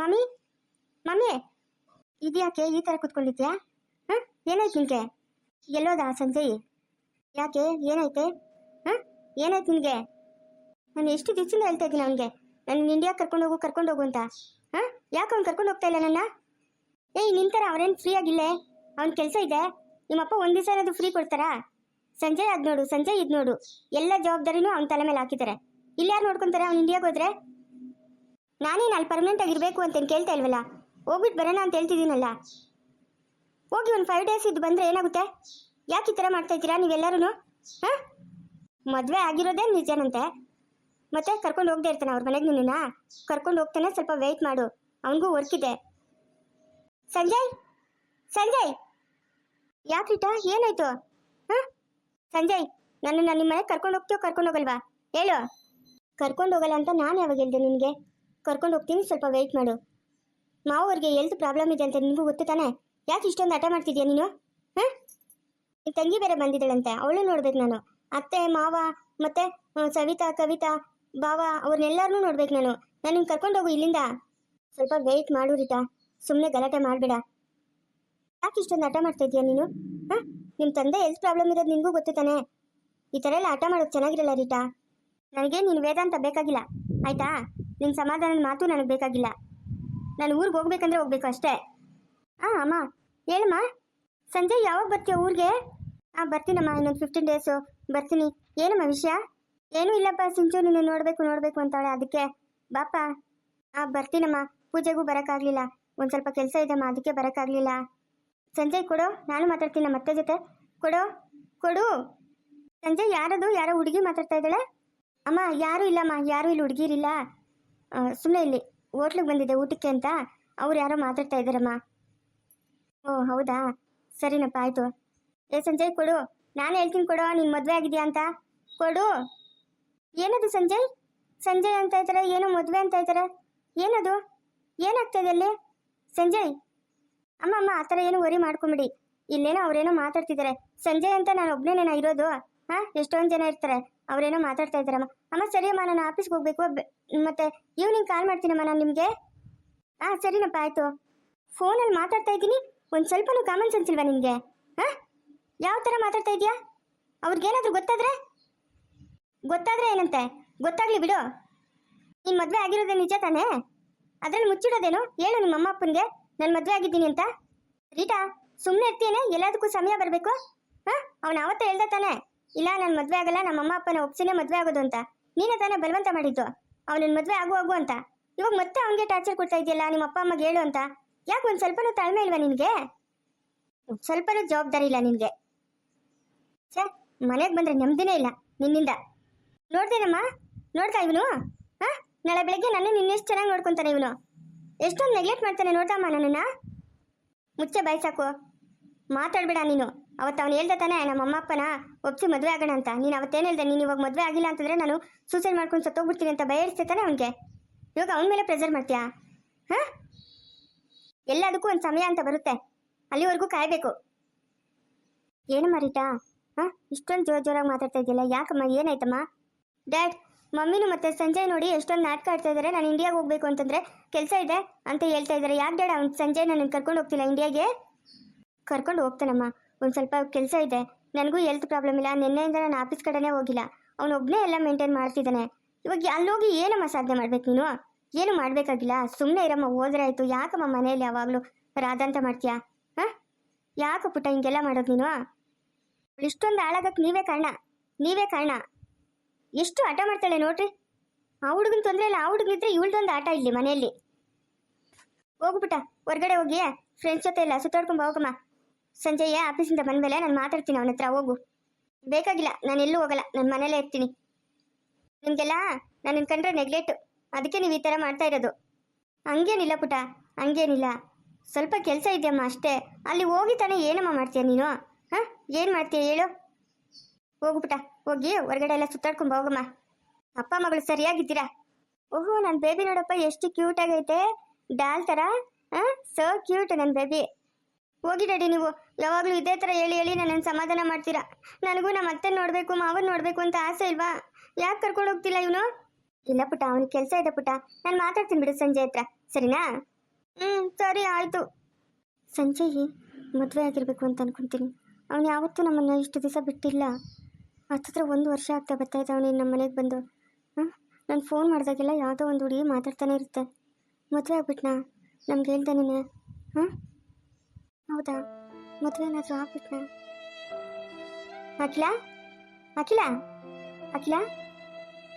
Mummy mummy ಇದ್ಯಾಕೆ ಈ ಥರ ಕೂತ್ಕೊಂಡಿದ್ಯಾ? ಹಾಂ, ಏನಾಯ್ತು ನಿನಗೆ? ಎಲ್ಲೋದ ಸಂಜಯ್? ಯಾಕೆ ಏನಾಯ್ತೆ? ಹಾಂ, ಏನಾಯ್ತು ನಿನಗೆ? ನಾನು ಎಷ್ಟು ದಿವಸದಿಂದ ಹೇಳ್ತಾ ಇದ್ದೀನಿ ಅವನಿಗೆ ನನ್ನ ಇಂಡಿಯಾ ಕರ್ಕೊಂಡು ಹೋಗು ಅಂತ. ಹಾಂ, ಯಾಕೆ ಅವ್ನು ಕರ್ಕೊಂಡು ಹೋಗ್ತಾ ಇಲ್ಲ ನನ್ನ? ಏಯ್ ನಿಂತರ ಅವರೇನು ಫ್ರೀ ಆಗಿಲ್ಲೇ? ಅವ್ನ ಕೆಲಸ ಇದೆ. ನಿಮ್ಮಪ್ಪ ಒಂದು ದಿವಸ ಏನಾದರೂ ಫ್ರೀ ಕೊಡ್ತಾರಾ? ಸಂಜಯ್ ಅದು ನೋಡು, ಸಂಜಯ್ ಇದು ನೋಡು, ಎಲ್ಲ ಜವಾಬ್ದಾರಿನೂ ಅವ್ನ ತಲೆ ಮೇಲೆ ಹಾಕಿದ್ದಾರೆ. ಇಲ್ಲಿ ಯಾರು ನೋಡ್ಕೊತಾರೆ? ಅವ್ನು ಇಂಡಿಯಾಗೆ ಹೋದ್ರೆ ನಾನೇನು ಅಲ್ಲಿ ಪರ್ಮನೆಂಟ್ ಆಗಿರಬೇಕು ಅಂತೇನು ಕೇಳ್ತಾ ಇಲ್ವಲ್ಲ, ಹೋಗ್ಬಿಟ್ಟು ಬರೋಣ ಅಂತ ಹೇಳ್ತಿದ್ದೀನಲ್ಲ. ಹೋಗಿ ಒಂದು 5 days ಇದ್ದು ಬಂದರೆ ಏನಾಗುತ್ತೆ? ಯಾಕೆ ಈ ಥರ ಮಾಡ್ತಾ ಇದ್ದೀರಾ ನೀವೆಲ್ಲರೂ? ಹಾಂ, ಮದುವೆ ಆಗಿರೋದೇ ನಿಜನಂತೆ, ಮತ್ತೆ ಕರ್ಕೊಂಡು ಹೋಗದೆ ಇರ್ತಾನೆ ಅವ್ರ ಮನೆಗೆ. ನಿನ್ನ ಕರ್ಕೊಂಡು ಹೋಗ್ತಾನೆ, ಸ್ವಲ್ಪ ವೆಯ್ಟ್ ಮಾಡು, ಅವನಿಗೂ ವರ್ಕ್ ಇದೆ. ಸಂಜಯ್ ಸಂಜಯ್, ಯಾಕ್ರಿಟ ಏನಾಯ್ತು? ಹಾಂ ಸಂಜಯ್, ನನ್ನನ್ನು ನಿಮ್ಮ ಮನೆಗೆ ಕರ್ಕೊಂಡು ಹೋಗ್ತೀಯೋ ಕರ್ಕೊಂಡು ಹೋಗಲ್ವಾ ಹೇಳು? ಕರ್ಕೊಂಡು ಹೋಗಲ್ಲ ಅಂತ ನಾನು ಯಾವಾಗ ಹೇಳಿದೆ ನಿನಗೆ? ಕರ್ಕೊಂಡು ಹೋಗ್ತೀನಿ, ಸ್ವಲ್ಪ ವೆಯ್ಟ್ ಮಾಡು. ಮಾವವ್ರಿಗೆ ಹೆಲ್ತ್ ಪ್ರಾಬ್ಲಮ್ ಇದೆ ಅಂತ ನಿನಗೂ ಗೊತ್ತು ತಾನೆ? ಯಾಕೆ ಇಷ್ಟೊಂದು ಹಠ ಮಾಡ್ತಿದ್ಯಾ ನೀನು? ಹಾಂ, ನಿನ್ನ ತಂಗಿ ಬೇರೆ ಬಂದಿದ್ದಾಳಂತೆ, ಅವಳು ನೋಡ್ಬೇಕು ನಾನು. ಅತ್ತೆ ಮಾವ ಮತ್ತೆ ಸವಿತಾ ಕವಿತಾ ಬಾವ ಅವ್ರನ್ನೆಲ್ಲರನ್ನೂ ನೋಡ್ಬೇಕು ನಾನು. ನಿನ್ನ ಕರ್ಕೊಂಡು ಹೋಗು ಇಲ್ಲಿಂದ. ಸ್ವಲ್ಪ ವೆಯ್ಟ್ ಮಾಡು ರೀಟಾ, ಸುಮ್ಮನೆ ಗಲಾಟೆ ಮಾಡಬೇಡ. ಯಾಕೆ ಇಷ್ಟೊಂದು ಹಠ ಮಾಡ್ತಾ ಇದೀಯಾ ನೀನು? ಹಾಂ, ನಿಮ್ಮ ತಂದೆ ಹೆಲ್ತ್ ಪ್ರಾಬ್ಲಮ್ ಇರೋದು ನಿನಗೂ ಗೊತ್ತು ತಾನೆ? ಈ ಥರ ಎಲ್ಲ ಹಠ ಮಾಡೋದು ಚೆನ್ನಾಗಿರಲ್ಲ ರೀಟಾ. ನನಗೆ ನೀನು ವೇದಾಂತ ಬೇಕಾಗಿಲ್ಲ ಆಯಿತಾ? ನಿನ್ನ ಸಮಾಧಾನದ ಮಾತು ನನಗೆ ಬೇಕಾಗಿಲ್ಲ. ನಾನು ಊರಿಗೆ ಹೋಗ್ಬೇಕಂದ್ರೆ ಹೋಗ್ಬೇಕು ಅಷ್ಟೇ. ಹಾಂ ಅಮ್ಮ, ಹೇಳಮ್ಮ. ಸಂಜಯ್ ಯಾವಾಗ ಬರ್ತೀಯ ಊರಿಗೆ? ಹಾಂ ಬರ್ತೀನಮ್ಮ, ಇನ್ನೊಂದು 15 days ಬರ್ತೀನಿ. ಏನಮ್ಮ ವಿಷಯ? ಏನೂ ಇಲ್ಲಪ್ಪ, ಸಿಂಚು ನೀನು ನೋಡಬೇಕು ಅಂತಾಳೆ, ಅದಕ್ಕೆ ಬಾಪ. ಹಾಂ ಬರ್ತೀನಮ್ಮ, ಪೂಜೆಗೂ ಬರೋಕ್ಕಾಗಲಿಲ್ಲ, ಒಂದು ಸ್ವಲ್ಪ ಕೆಲಸ ಇದೆಯಮ್ಮ, ಅದಕ್ಕೆ ಬರೋಕ್ಕಾಗಲಿಲ್ಲ. ಸಂಜಯ್ ಕೊಡು, ನಾನು ಮಾತಾಡ್ತೀನಿ ನಮ್ಮ ಅತ್ತೆ ಜೊತೆ. ಕೊಡು. ಸಂಜಯ್ ಯಾರದು? ಯಾರೋ ಹುಡುಗಿ ಮಾತಾಡ್ತಾ ಇದ್ದಾಳೆ. ಅಮ್ಮ ಯಾರೂ ಇಲ್ಲಮ್ಮ, ಯಾರೂ ಇಲ್ಲಿ ಹುಡುಗಿರಿಲ್ಲ, ಸುಮ್ಮನೆ ಇಲ್ಲಿ ಹೋಟ್ಲಿಗೆ ಬಂದಿದ್ದೆ ಊಟಕ್ಕೆ ಅಂತ, ಅವ್ರು ಯಾರೋ ಮಾತಾಡ್ತಾ ಇದ್ದಾರಮ್ಮ. ಓ ಹೌದಾ, ಸರಿನಪ್ಪ ಆಯಿತು. ಏ ಸಂಜಯ್ ಕೊಡು, ನಾನು ಹೇಳ್ತೀನಿ ಕೊಡು, ನೀನು ಮದುವೆ ಆಗಿದೆಯಾ ಅಂತ ಕೊಡು. ಏನದು ಸಂಜಯ್ ಅಂತ ಇದ್ದಾರೆ, ಏನೋ ಮದುವೆ ಅಂತ ಇದ್ದಾರೆ, ಏನದು? ಏನಾಗ್ತಾಯಿದೆ ಅಲ್ಲಿ ಸಂಜಯ್? ಅಮ್ಮ ಆ ಥರ ಏನು ವರಿ ಮಾಡ್ಕೊಂಬಿಡಿ. ಇಲ್ಲೇನೋ ಅವರೇನೋ ಮಾತಾಡ್ತಿದ್ದಾರೆ. ಸಂಜಯ್ ಅಂತ ನಾನು ಒಬ್ಬನೇನೇನಾ ಇರೋದು? ಹಾಂ, ಎಷ್ಟೊಂದು ಜನ ಇರ್ತಾರೆ, ಅವರೇನೋ ಮಾತಾಡ್ತಾ ಇದ್ದಾರಮ್ಮ. ಅಮ್ಮ ಸರಿಯಮ್ಮ, ನಾನು ಆಫೀಸ್ಗೆ ಹೋಗ್ಬೇಕು, ಮತ್ತೆ ಈವ್ನಿಂಗ್ ಕಾಲ್ ಮಾಡ್ತೀನಮ್ಮ ನಾನು ನಿಮಗೆ. ಹಾಂ ಸರಿನಪ್ಪ ಆಯಿತು. ಫೋನಲ್ಲಿ ಮಾತಾಡ್ತಾ ಇದ್ದೀನಿ, ಒಂದು ಸ್ವಲ್ಪನೂ ಕಾಮನ್ ಸೆನ್ಸ್ ಇಲ್ವಾ ನಿಮಗೆ? ಹಾಂ, ಯಾವ ಥರ ಮಾತಾಡ್ತಾ ಇದೆಯಾ? ಅವ್ರಿಗೇನಾದರೂ ಗೊತ್ತಾದರೆ ಏನಂತೆ? ಗೊತ್ತಾಗಲಿ ಬಿಡು. ನೀನು ಮದುವೆ ಆಗಿರೋದೇ ನಿಜ ತಾನೇ? ಅದರಲ್ಲಿ ಮುಚ್ಚಿಡೋದೇನು? ಹೇಳು ನಿಮ್ಮ ಅಮ್ಮ ಅಪ್ಪನಿಗೆ ನಾನು ಮದುವೆ ಆಗಿದ್ದೀನಿ ಅಂತ. ರೀಟಾ ಸುಮ್ಮನೆ ಇರ್ತೀಯೇನೆ, ಎಲ್ಲದಕ್ಕೂ ಸಮಯ ಬರಬೇಕು. ಹಾಂ, ಅವನು ಅವತ್ತೇ ಹೇಳ್ದ ತಾನೆ, ಇಲ್ಲ ನಾನು ಮದುವೆ ಆಗಲ್ಲ, ನಮ್ಮ ಅಮ್ಮ ಅಪ್ಪನ ಒಪ್ಸಿನೇ ಮದುವೆ ಆಗೋದು ಅಂತ. ನೀನೇ ತಾನೇ ಬಲವಂತ ಮಾಡಿದ್ದು ಅವನನ್ನ ಮದುವೆ ಆಗು ಅಂತ. ಇವಾಗ ಮತ್ತೆ ಅವನಿಗೆ ಟಾರ್ಚರ್ ಕೊಡ್ತಾ ಇದೆಯಲ್ಲ, ನಿಮ್ಮ ಅಪ್ಪ ಅಮ್ಮಗೆ ಹೇಳು ಅಂತ. ಯಾಕೆ ಒಂದು ಸ್ವಲ್ಪನೂ ತಾಳ್ಮೆ ಇಲ್ವಾ ನಿನಗೆ? ಸ್ವಲ್ಪನೂ ಜವಾಬ್ದಾರಿ ಇಲ್ಲ ನಿನಗೆ. ಮನೆಗೆ ಬಂದರೆ ನೆಮ್ಮದಿನೇ ಇಲ್ಲ ನಿನ್ನಿಂದ. ನೋಡ್ದೇನಮ್ಮ, ನೋಡ್ತಾ ಇವನು. ಹಾಂ, ನಾಳೆ ಬೆಳಗ್ಗೆ ನಿನ್ನೆಷ್ಟು ಚೆನ್ನಾಗಿ ನೋಡ್ಕೊತಾನೆ ಇವನು. ಎಷ್ಟೊಂದು ನೆಗ್ಲೆಕ್ಟ್ ಮಾಡ್ತಾನೆ ನೋಡ್ದಮ್ಮ ನನ್ನನ್ನು. ಮುಚ್ಚೆ ಬಾಯಿ ಸಾಕು, ಮಾತಾಡಬೇಡ ನೀನು. ಅವತ್ತು ಅವನು ಹೇಳ್ದೆ ತಾನೆ ನಮ್ಮ ಅಮ್ಮ ಅಪ್ಪನ ಒಪ್ಸಿ ಮದುವೆ ಆಗೋಣ ಅಂತ. ನೀನು ಅವತ್ತೇನು ಹೇಳ್ದೆ? ನೀನು ಇವಾಗ ಮದುವೆ ಆಗಿಲ್ಲ ಅಂತಂದರೆ ನಾನು ಸೂಸೈಡ್ ಮಾಡ್ಕೊಂಡು ಸತ್ತೋಗ್ಬಿಡ್ತೀನಿ ಅಂತ ಭಯ ಇಡ್ತಾನೆ ಅವನಿಗೆ. ಇವಾಗ ಅವನ ಮೇಲೆ ಪ್ರೆಷರ್ ಮಾಡ್ತೀಯಾ? ಹಾಂ, ಎಲ್ಲದಕ್ಕೂ ಒಂದು ಸಮಯ ಅಂತ ಬರುತ್ತೆ, ಅಲ್ಲಿವರೆಗೂ ಕಾಯಬೇಕು. ಏನಮ್ಮ ರೀಟಾ? ಹಾಂ, ಇಷ್ಟೊಂದು ಜೋರಾಗಿ ಮಾತಾಡ್ತಾ ಇದೆಯಲ್ಲ, ಯಾಕಮ್ಮ ಏನಾಯ್ತಮ್ಮ? ಡ್ಯಾಡ್ ಮಮ್ಮಿನೂ ಮತ್ತೆ ಸಂಜಯ್ ನೋಡಿ ಎಷ್ಟೊಂದು ನಾಟಕ ಆಡ್ತಾ ಇದ್ದಾರೆ. ನಾನು ಇಂಡಿಯಾಗೆ ಹೋಗ್ಬೇಕು ಅಂತಂದರೆ ಕೆಲಸ ಇದೆ ಅಂತ ಹೇಳ್ತಾ ಇದ್ದಾರೆ. ಯಾಕೆ ಡ್ಯಾಡ್ ಅವ್ನು ಸಂಜಯ್ ನನ್ನ ಕರ್ಕೊಂಡು ಹೋಗ್ತಿಲ್ಲ ಇಂಡಿಯಾಗೆ? ಕರ್ಕೊಂಡು ಹೋಗ್ತಾನಮ್ಮ, ಒಂದು ಸ್ವಲ್ಪ ಕೆಲಸ ಇದೆ. ನನಗೂ ಹೆಲ್ತ್ ಪ್ರಾಬ್ಲಮ್ ಇಲ್ಲ, ನಿನ್ನೆಯಿಂದ ನಾನು ಆಫೀಸ್ ಕಡೆನೇ ಹೋಗಿಲ್ಲ. ಅವನೊಬ್ಬನೇ ಎಲ್ಲ ಮೇಂಟೈನ್ ಮಾಡ್ತಿದ್ದಾನೆ. ಇವಾಗ ಅಲ್ಲೋಗಿ ಏನಮ್ಮ ಸಾಧನೆ ಮಾಡ್ಬೇಕು ನೀನು? ಏನು ಮಾಡಬೇಕಾಗಿಲ್ಲ, ಸುಮ್ಮನೆ ಇರಮ್ಮ, ಹೋದ್ರೆ ಆಯಿತು. ಯಾಕಮ್ಮ ಮನೆಯಲ್ಲಿ ಯಾವಾಗಲೂ ರಾಧಾಂತ ಮಾಡ್ತೀಯಾ? ಹಾಂ, ಯಾಕೆ ಪುಟ್ಟ ಹಿಂಗೆಲ್ಲ ಮಾಡೋದು ನೀನು? ಇಷ್ಟೊಂದು ಹಾಳಾಗಕ್ಕೆ ನೀವೇ ಕಾರಣ. ಎಷ್ಟು ಆಟ ಮಾಡ್ತಾಳೆ ನೋಡ್ರಿ. ಆ ಹುಡುಗನ ತೊಂದರೆ ಇಲ್ಲ, ಆ ಹುಡುಗಿದ್ರೆ ಇವಳ್ದೊಂದು ಆಟ ಇಲ್ಲಿ ಮನೆಯಲ್ಲಿ. ಹೋಗ್ಬಿಟ್ಟ ಹೊರಗಡೆ ಹೋಗಿ ಫ್ರೆಂಡ್ಸ್ ಜೊತೆ ಎಲ್ಲ ಸುತ್ತಾಡ್ಕೊಂಡು ಹೋಗಮ್ಮ. ಸಂಜಯ್ ಆಫೀಸಿಂದ ಬಂದಮೇಲೆ ನಾನು ಮಾತಾಡ್ತೀನಿ ಅವನ ಹತ್ರ. ಹೋಗು. ಬೇಕಾಗಿಲ್ಲ, ನಾನು ಎಲ್ಲೂ ಹೋಗಲ್ಲ, ನಾನು ಮನೇಲೇ ಇರ್ತೀನಿ. ನಿಮಗೆಲ್ಲ ನನ್ನ ಕಂಡ್ರೆ ನೆಗ್ಲೆಕ್ಟು, ಅದಕ್ಕೆ ನೀವು ಈ ಥರ ಮಾಡ್ತಾ ಇರೋದು. ಹಂಗೇನಿಲ್ಲ ಪುಟ, ಹಂಗೇನಿಲ್ಲ. ಸ್ವಲ್ಪ ಕೆಲಸ ಇದೆಯಮ್ಮ ಅಷ್ಟೇ. ಅಲ್ಲಿ ಹೋಗಿ ತಾನೇ ಏನಮ್ಮ ಮಾಡ್ತೀಯ ನೀನು? ಹಾಂ, ಏನು ಮಾಡ್ತೀಯ ಹೇಳು? ಹೋಗು ಪುಟ, ಹೋಗಿ ಹೊರಗಡೆ ಎಲ್ಲ ಸುತ್ತಾಡ್ಕೊಂಡು ಹೋಗಮ್ಮ. ಅಪ್ಪ ಮಗಳು ಸರಿಯಾಗಿದ್ದೀರಾ? ಓಹೋ, ನನ್ನ ಬೇಬಿ ನೋಡಪ್ಪ ಎಷ್ಟು ಕ್ಯೂಟ್ ಆಗೈತೆ, ಡಾಲ್ ಥರ. ಹಾಂ, ಸೋ ಕ್ಯೂಟ್ ನನ್ನ ಬೇಬಿ. ಹೋಗಿ ಡ್ಯಾಡಿ, ನೀವು ಯಾವಾಗಲೂ ಇದೇ ಥರ ಹೇಳಿ ನನ್ನನ್ನು ಸಮಾಧಾನ ಮಾಡ್ತೀರಾ. ನನಗೂ ನಮ್ಮ ಅತ್ತೆ ನೋಡಬೇಕು, ಮಾವನ್ ನೋಡಬೇಕು ಅಂತ ಆಸೆ ಇಲ್ವಾ? ಯಾಕೆ ಕರ್ಕೊಂಡು ಹೋಗ್ತಿಲ್ಲ ಇವನು? ಇಲ್ಲ ಪುಟ್ಟ, ಅವನಿಗೆ ಕೆಲಸ ಇದೆ ಪುಟ್ಟ, ನಾನು ಮಾತಾಡ್ತೀನಿ ಬಿಡು ಸಂಜೆ ಹತ್ರ, ಸರಿನಾ? ಸರಿ ಆಯಿತು. ಸಂಜಯ್ ಮದುವೆ ಆಗಿರಬೇಕು ಅಂತ ಅನ್ಕೊಂತೀನಿ. ಅವನು ಯಾವತ್ತೂ ನಮ್ಮನ್ನು ಇಷ್ಟು ದಿವಸ ಬಿಟ್ಟಿಲ್ಲ. ಹತ್ತಿರ 1 ವರ್ಷ ಆಗ್ತಾ ಬರ್ತಾಯಿದ್ದ ಅವನು ನಮ್ಮ ಮನೆಗೆ ಬಂದು. ಹಾಂ, ನಾನು ಫೋನ್ ಮಾಡಿದಾಗೆಲ್ಲ ಯಾವುದೋ ಒಂದು ಹುಡುಗಿ ಮಾತಾಡ್ತಾನೆ ಇರುತ್ತೆ. ಮದುವೆ ಆಗ್ಬಿಟ್ನಾ ನಮ್ಗೆ ಹೇಳ್ದಾನೆ? ಹಾಂ, ಹೌದಾ? ಮದುವೆ ಏನಾದರೂ ಆಗ್ಬಿಟ್ನಾ? ಅಖಿಲ, ಅಖಿಲ, ಅಖಿಲ,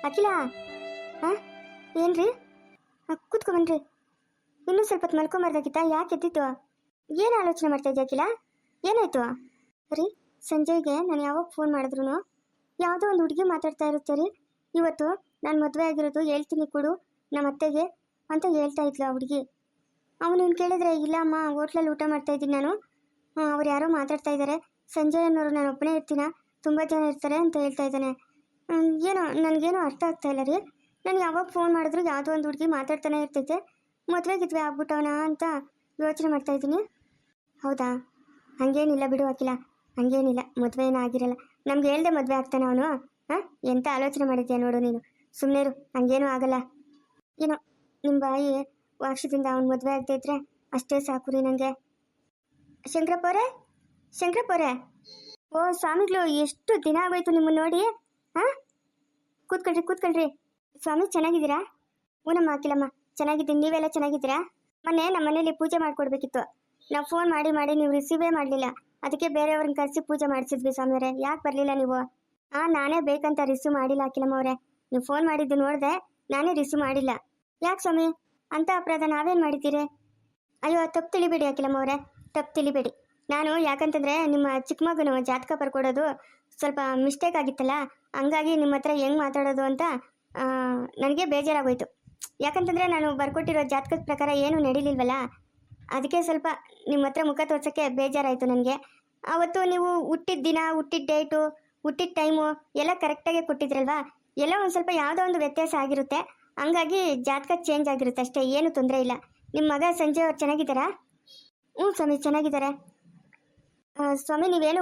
ಅಖಿಲ. ಹಾಂ, ಏನ್ರಿ? ಕೂತ್ಕೊಂಡ್ರಿ. ಇನ್ನೂ ಸ್ವಲ್ಪ ಹೊತ್ತು ಮಲ್ಕೊಂಬಾರ್ದಾಗಿತ್ತಾ? ಯಾಕೆ ಎದ್ದಿತ್ತು? ಏನು ಆಲೋಚನೆ ಮಾಡ್ತಾ ಇದ್ದೆ ಅಖಿಲ? ಏನಾಯ್ತು? ರೀ, ಸಂಜಯ್ಗೆ ನಾನು ಯಾವಾಗ ಫೋನ್ ಮಾಡಿದ್ರು ಯಾವುದೋ ಒಂದು ಹುಡುಗಿ ಮಾತಾಡ್ತಾ ಇರುತ್ತೆ ರೀ. ಇವತ್ತು ನಾನು ಮದುವೆ ಆಗಿರೋದು ಹೇಳ್ತೀನಿ ಕೊಡು ನಮ್ಮ ಅತ್ತೆಗೆ ಅಂತ ಹೇಳ್ತಾ ಇದ್ಲು ಆ ಹುಡುಗಿ. ಅವನು ಕೇಳಿದ್ರೆ, ಇಲ್ಲ ಅಮ್ಮ, ಹೋಟ್ಲಲ್ಲಿ ಊಟ ಮಾಡ್ತಾ ಇದ್ದೀನಿ ನಾನು, ಅವ್ರು ಯಾರೋ ಮಾತಾಡ್ತಾ ಇದ್ದಾರೆ, ಸಂಜಯ್ ಅನ್ನೋರು ನಾನು ಒಬ್ಬನೇ ಇರ್ತೀನ, ತುಂಬ ಜನ ಇರ್ತಾರೆ ಅಂತ ಹೇಳ್ತಾ ಇದ್ದಾನೆ. ಏನೋ ನನಗೇನೋ ಅರ್ಥ ಆಗ್ತಾ ಇಲ್ಲ ರೀ. ನಾನು ಯಾವಾಗ ಫೋನ್ ಮಾಡಿದ್ರು ಯಾವುದೋ ಒಂದು ಹುಡುಗಿ ಮಾತಾಡ್ತಾನೆ ಇರ್ತೈತೆ. ಮದುವೆ ಆಗ್ಬಿಟ್ಟವನ ಅಂತ ಯೋಚನೆ ಮಾಡ್ತಾ ಇದ್ದೀನಿ. ಹೌದಾ? ಹಾಗೇನಿಲ್ಲ ಬಿಡು ಅಖಿಲ, ಹಾಗೇನಿಲ್ಲ, ಮದುವೆ ಏನೂ ಆಗಿರಲ್ಲ. ನಮ್ಗೆ ಹೇಳ್ದೆ ಮದುವೆ ಆಗ್ತಾನೆ ಅವನು. ಹಾಂ, ಎಂಥ ಆಲೋಚನೆ ಮಾಡಿದ್ಯಾ ನೋಡು ನೀನು. ಸುಮ್ಮನೆರು, ಹಂಗೇನೂ ಆಗಲ್ಲ. ಏನೋ ನಿಮ್ಮ ಬಾಯಿ ವರ್ಷದಿಂದ ಅವ್ನು ಮದುವೆ ಆಗದೆ ಇದ್ರೆ ಅಷ್ಟೇ ಸಾಕು ರೀ ನನಗೆ. ಶಂಕರಪ್ಪವ್ರೆ, ಶಂಕರಪ್ಪವ್ರೆ. ಓ ಸ್ವಾಮಿಗಳು, ಎಷ್ಟು ದಿನ ಆಗೋಯ್ತು ನಿಮ್ಮನ್ನು ನೋಡಿ. ಹಾಂ, ಕೂತ್ಕೊಳ್ರಿ ಕೂತ್ಕೊಳ್ರಿ. ಸ್ವಾಮಿ ಚೆನ್ನಾಗಿದ್ದೀರಾ? ನಮ್ಮ ಅಖಿಲಮ್ಮ ಚೆನ್ನಾಗಿದ್ದೀನಿ. ನೀವೆಲ್ಲ ಚೆನ್ನಾಗಿದ್ದೀರಾ? ಮೊನ್ನೆ ನಮ್ಮ ಮನೇಲಿ ಪೂಜೆ ಮಾಡಿಕೊಡ್ಬೇಕಿತ್ತು. ನಾವು ಫೋನ್ ಮಾಡಿ ಮಾಡಿ ನೀವು ರಿಸೀವೇ ಮಾಡಲಿಲ್ಲ. ಅದಕ್ಕೆ ಬೇರೆಯವ್ರನ್ನ ಕರೆಸಿ ಪೂಜೆ ಮಾಡಿಸಿದ್ವಿ ಸ್ವಾಮಿಯವರೇ. ಯಾಕೆ ಬರಲಿಲ್ಲ ನೀವು? ನಾನೇ ಬೇಕಂತ ರಿಸೀವ್ ಮಾಡಿಲ್ಲ ಅಖಿಲಮ್ಮ ಅವರೇ. ನೀವು ಫೋನ್ ಮಾಡಿದ್ದು ನೋಡಿದೆ, ನಾನೇ ರಿಸೀವ್ ಮಾಡಿಲ್ಲ. ಯಾಕೆ ಸ್ವಾಮಿ, ಅಂಥ ಅಪರಾಧ ನಾವೇನು ಮಾಡಿದ್ದೀರಿ? ಅಯ್ಯೋ, ತಪ್ಪು ತಿಳಿಬೇಡಿ ಅಖಿಲಮ್ಮ ಅವರೇ, ತಪ್ಪು ತಿಳಿಬೇಡಿ. ನಾನು ಯಾಕಂತಂದರೆ ನಿಮ್ಮ ಚಿಕ್ಕ ಮಗನು ಜಾತಕ ಬರ್ಕೊಡೋದು ಸ್ವಲ್ಪ ಮಿಸ್ಟೇಕ್ ಆಗಿತ್ತಲ್ಲ, ಹಂಗಾಗಿ ನಿಮ್ಮ ಹತ್ರ ಹೆಂಗೆ ಮಾತಾಡೋದು ಅಂತ ನನಗೆ ಬೇಜಾರಾಗೋಯ್ತು. ಯಾಕಂತಂದರೆ ನಾನು ಬರ್ಕೊಟ್ಟಿರೋ ಜಾತಕದ ಪ್ರಕಾರ ಏನೂ ನಡೀಲಿಲ್ವಲ್ಲ, ಅದಕ್ಕೆ ಸ್ವಲ್ಪ ನಿಮ್ಮ ಹತ್ರ ಮುಖ ತೋರ್ಸೋಕ್ಕೆ ಬೇಜಾರಾಯಿತು ನನಗೆ. ಆವತ್ತು ನೀವು ಹುಟ್ಟಿದ ದಿನ, ಹುಟ್ಟಿದ ಡೇಟು, ಹುಟ್ಟಿದ ಟೈಮು ಎಲ್ಲ ಕರೆಕ್ಟಾಗಿ ಕೊಟ್ಟಿದ್ರಲ್ವಾ. ಎಲ್ಲ ಒಂದು ಸ್ವಲ್ಪ ಯಾವುದೋ ಒಂದು ವ್ಯತ್ಯಾಸ ಆಗಿರುತ್ತೆ, ಹಂಗಾಗಿ ಜಾತಕ ಚೇಂಜ್ ಆಗಿರುತ್ತೆ ಅಷ್ಟೇ, ಏನು ತೊಂದರೆ ಇಲ್ಲ. ನಿಮ್ಮ ಮಗ ಸಂಜಯ್ ಅವ್ರು ಚೆನ್ನಾಗಿದ್ದಾರಾ? ಸ್ವಾಮಿ ಚೆನ್ನಾಗಿದ್ದಾರೆ. ಸ್ವಾಮಿ, ನೀವೇನು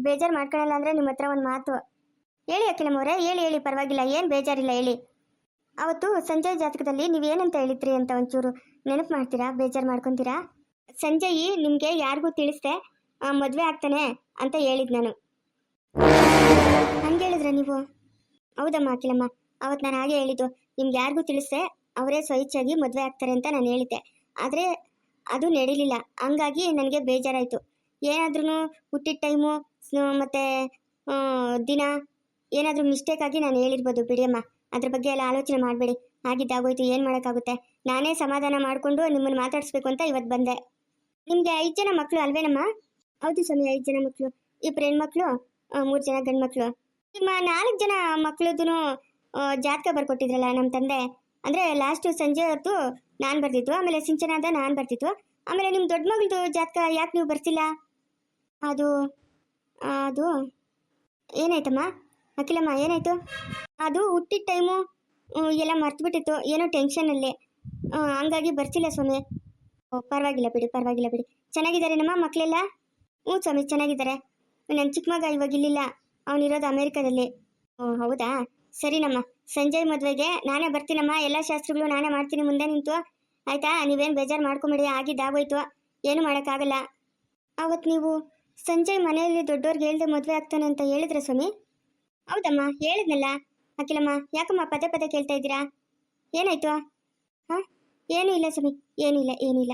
ಬೇಜಾರು ಮಾಡ್ಕೊಳ್ಳಲ್ಲ ಅಂದರೆ ನಿಮ್ಮ ಹತ್ರ ಒಂದು ಮಾತು ಹೇಳಿ ಅಖಿಲಮ್ಮವ್ರೆ. ಹೇಳಿ ಪರವಾಗಿಲ್ಲ, ಏನು ಬೇಜಾರಿಲ್ಲ, ಹೇಳಿ. ಅವತ್ತು ಸಂಜಯ್ ಜಾತಕದಲ್ಲಿ ನೀವೇನಂತ ಹೇಳಿದ್ರಿ ಅಂತ ಒಂಚೂರು ನೆನಪು ಮಾಡ್ತೀರಾ? ಬೇಜಾರು ಮಾಡ್ಕೊತೀರಾ? ಸಂಜಯ್ ನಿಮಗೆ ಯಾರಿಗೂ ತಿಳಿಸ್ದೆ ಮದುವೆ ಆಗ್ತಾನೆ ಅಂತ ಹೇಳಿದ್ ನಾನು. ಹಂಗೆ ಹೇಳಿದ್ರೆ ನೀವು? ಹೌದಮ್ಮ ಅಖಿಲಮ್ಮ, ಅವತ್ತು ನಾನು ಹಾಗೆ ಹೇಳಿದ್ದು. ನಿಮ್ಗೆ ಯಾರಿಗೂ ತಿಳಿಸ್ದೆ ಅವರೇ ಸ್ವಇಚ್ಛಾಗಿ ಮದುವೆ ಆಗ್ತಾರೆ ಅಂತ ನಾನು ಹೇಳಿದ್ದೆ. ಆದರೆ ಅದು ನಡೀಲಿಲ್ಲ, ಹಂಗಾಗಿ ನನಗೆ ಬೇಜಾರಾಯಿತು. ಏನಾದ್ರೂ ಹುಟ್ಟಿದ ಟೈಮು ಮತ್ತು ದಿನ ಏನಾದರೂ ಮಿಸ್ಟೇಕ್ ಆಗಿ ನಾನು ಹೇಳಿರ್ಬೋದು, ಬಿಡಿಯಮ್ಮ. ಅದ್ರ ಬಗ್ಗೆ ಎಲ್ಲ ಆಲೋಚನೆ ಮಾಡಬೇಡಿ. ಆಗಿದ್ದಾಗೋಯ್ತು, ಏನು ಮಾಡೋಕ್ಕಾಗುತ್ತೆ. ನಾನೇ ಸಮಾಧಾನ ಮಾಡಿಕೊಂಡು ನಿಮ್ಮನ್ನು ಮಾತಾಡಿಸ್ಬೇಕು ಅಂತ ಇವತ್ತು ಬಂದೆ. ನಿಮಗೆ 5 ಜನ ಮಕ್ಕಳು ಅಲ್ವೇನಮ್ಮ? ಹೌದು ಸ್ವಾಮಿ, 5 ಜನ ಮಕ್ಕಳು. 2 ಹೆಣ್ಮಕ್ಳು, 3 ಜನ ಗಂಡು ಮಕ್ಕಳು. ನಿಮ್ಮ 4 ಜನ ಮಕ್ಕಳದ್ದು ಜಾತಕ ಬರ್ಕೊಟ್ಟಿದ್ರಲ್ಲ ನಮ್ಮ ತಂದೆ, ಅಂದರೆ ಲಾಸ್ಟು ಸಂಜೆ ಹೊತ್ತು ನಾನು ಬರ್ತಿತ್ತು, ಆಮೇಲೆ ಸಿಂಚನಾದ ನಾನು ಬರ್ತಿತ್ತು, ಆಮೇಲೆ ನಿಮ್ಮ ದೊಡ್ಡ ಮಗಳದು ಜಾತಕ ಯಾಕೆ ನೀವು ಬರ್ತಿಲ್ಲ? ಅದು ಅದು ಏನಾಯ್ತಮ್ಮ ಅಖಿಲಮ್ಮ, ಏನಾಯಿತು? ಅದು ಹುಟ್ಟಿದ ಟೈಮು ಎಲ್ಲ ಮರ್ತುಬಿಟ್ಟಿತ್ತು, ಏನೋ ಟೆನ್ಷನಲ್ಲಿ, ಹಂಗಾಗಿ ಬರ್ತಿಲ್ಲ ಸ್ವಾಮಿ. ಪರವಾಗಿಲ್ಲ ಬಿಡಿ. ಚೆನ್ನಾಗಿದ್ದಾರೆ ನಮ್ಮ ಮಕ್ಕಳೆಲ್ಲ? ಸ್ವಾಮಿ ಚೆನ್ನಾಗಿದ್ದಾರೆ. ನನ್ನ ಚಿಕ್ಕ ಮಗ ಇವಾಗ ಇಲ್ಲಿಲ್ಲ, ಅವನಿರೋದು ಅಮೇರಿಕಾದಲ್ಲಿ. ಹೌದಾ, ಸರಿನಮ್ಮ. ಸಂಜಯ್ ಮದುವೆಗೆ ನಾನೇ ಬರ್ತೀನಮ್ಮ, ಎಲ್ಲ ಶಾಸ್ತ್ರಗಳು ನಾನೇ ಮಾಡ್ತೀನಿ ಮುಂದೆ ನಿಂತು, ಆಯಿತಾ? ನೀವೇನು ಬೇಜಾರು ಮಾಡ್ಕೊಂಬೇಡಿ, ಆಗಿದ್ದಾಗೋಯ್ತು, ಏನು ಮಾಡೋಕ್ಕಾಗಲ್ಲ. ಅವತ್ತು ನೀವು ಸಂಜಯ್ ಮನೆಯಲ್ಲಿ ದೊಡ್ಡವ್ರಿಗೆ ಹೇಳ್ದೆ ಮದುವೆ ಆಗ್ತಾನೆ ಅಂತ ಹೇಳಿದ್ರೆ ಸ್ವಾಮಿ? ಹೌದಮ್ಮ, ಹೇಳಿದ್ನಲ್ಲ ಅಖಿಲಮ್ಮ. ಯಾಕಮ್ಮ ಪದೇ ಕೇಳ್ತಾ ಇದ್ದೀರಾ? ಏನಾಯ್ತು? ಹಾಂ, ಏನೂ ಇಲ್ಲ ಸ್ವಾಮಿ, ಏನಿಲ್ಲ.